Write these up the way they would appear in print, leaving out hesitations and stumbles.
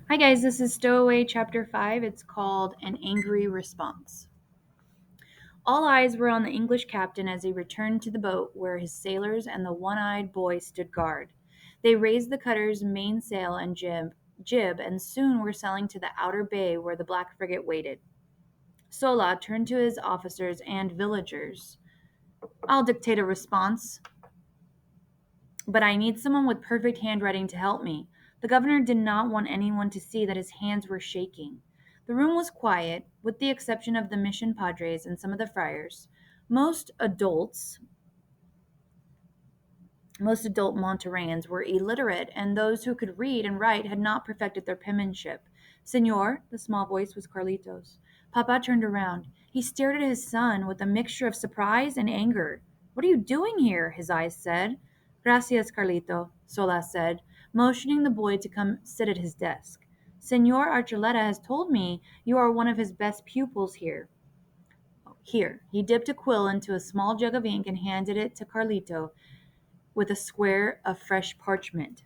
Hi guys, this is Stowaway Chapter 5. It's called An Angry Response. All eyes were on the English captain as he returned to the boat where his sailors and the one-eyed boy stood guard. They raised the cutter's mainsail and jib and soon were sailing to the outer bay where the black frigate waited. Sola turned to his officers and villagers. I'll dictate a response, but I need someone with perfect handwriting to help me. The governor did not want anyone to see that his hands were shaking. The room was quiet, with the exception of the mission padres and some of the friars. Most adults, most adult Montereyans were illiterate, and those who could read and write had not perfected their penmanship. Senor, the small voice was Carlitos. Papa turned around. He stared at his son with a mixture of surprise and anger. What are you doing here? His eyes said. Gracias, Carlito, Sola said, motioning the boy to come sit at his desk. Senor Archuleta has told me you are one of his best pupils here. Here. He dipped a quill into a small jug of ink and handed it to Carlito with a square of fresh parchment.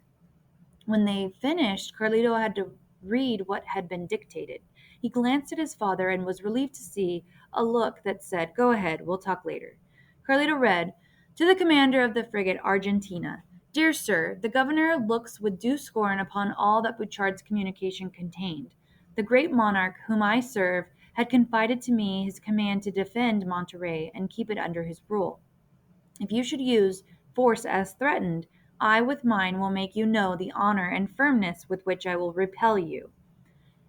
When they finished, Carlito had to read what had been dictated. He glanced at his father and was relieved to see a look that said, "Go ahead, we'll talk later." Carlito read, "To the commander of the frigate Argentina. Dear sir, the governor looks with due scorn upon all that Bouchard's communication contained. The great monarch whom I serve had confided to me his command to defend Monterey and keep it under his rule. If you should use force as threatened, I with mine will make you know the honor and firmness with which I will repel you.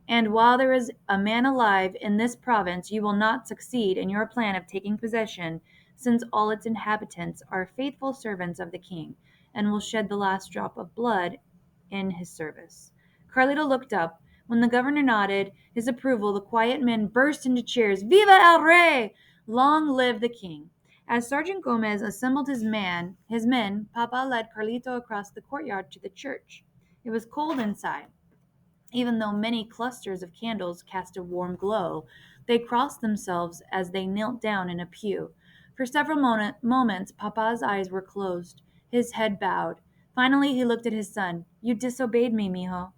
And while there is a man alive in this province, you will not succeed in your plan of taking possession, since all its inhabitants are faithful servants of the king, and will shed the last drop of blood in his service." Carlito looked up. When the governor nodded his approval, the quiet men burst into cheers. "Viva el Rey! Long live the king!" As Sergeant Gomez assembled his men, Papa led Carlito across the courtyard to the church. It was cold inside. Even though many clusters of candles cast a warm glow, they crossed themselves as they knelt down in a pew. For several moments, Papa's eyes were closed, his head bowed. Finally, he looked at his son. "You disobeyed me, mijo."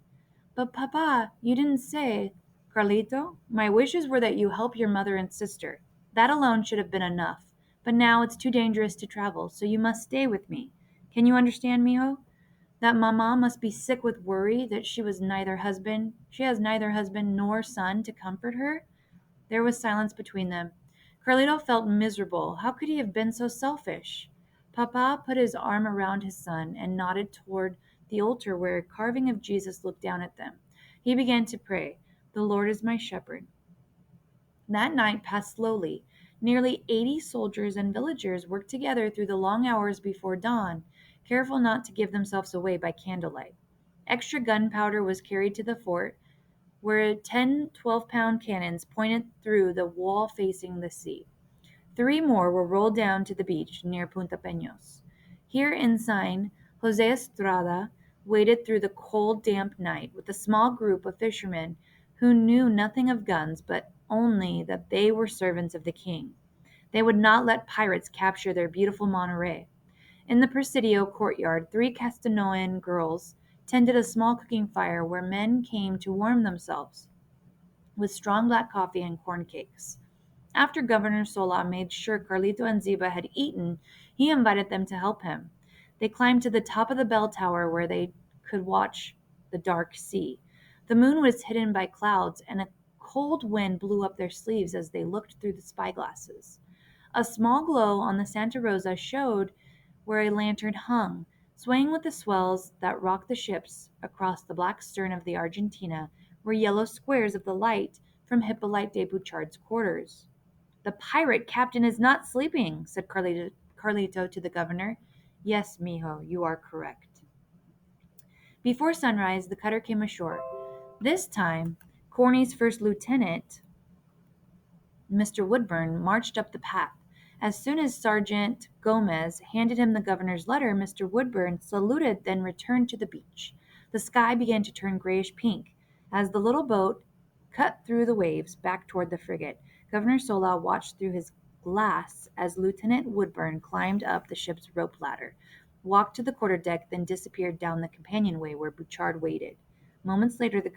"But, Papa, you didn't say—" "Carlito, my wishes were that you help your mother and sister. That alone should have been enough. But now it's too dangerous to travel, so you must stay with me. Can you understand, mijo? That mamma must be sick with worry that she has neither husband nor son to comfort her." There was silence between them. Carlito felt miserable. How could he have been so selfish? Papa put his arm around his son and nodded toward the altar where a carving of Jesus looked down at them. He began to pray, "The Lord is my shepherd." That night passed slowly. Nearly 80 soldiers and villagers worked together through the long hours before dawn, careful not to give themselves away by candlelight. Extra gunpowder was carried to the fort, where 10 12-pound cannons pointed through the wall facing the sea. 3 more were rolled down to the beach near Punta Peños. Here Ensign Jose Estrada waded through the cold, damp night with a small group of fishermen who knew nothing of guns but only that they were servants of the king. They would not let pirates capture their beautiful Monterey. In the Presidio courtyard, 3 Castanoan girls tended a small cooking fire where men came to warm themselves with strong black coffee and corn cakes. After Governor Sola made sure Carlito and Ziba had eaten, he invited them to help him. They climbed to the top of the bell tower where they could watch the dark sea. The moon was hidden by clouds, and a cold wind blew up their sleeves as they looked through the spyglasses. A small glow on the Santa Rosa showed where a lantern hung, swaying with the swells that rocked the ships. Across the black stern of the Argentina were yellow squares of the light from Hippolyte de Bouchard's quarters. "The pirate captain is not sleeping," said Carlito to the governor. "Yes, mijo, you are correct." Before sunrise, the cutter came ashore. This time, Corny's first lieutenant, Mr. Woodburn, marched up the path. As soon as Sergeant Gomez handed him the governor's letter, Mr. Woodburn saluted, then returned to the beach. The sky began to turn grayish pink as the little boat cut through the waves back toward the frigate. Governor Sola watched through his glass as Lieutenant Woodburn climbed up the ship's rope ladder, walked to the quarterdeck, then disappeared down the companionway where Bouchard waited. Moments later, the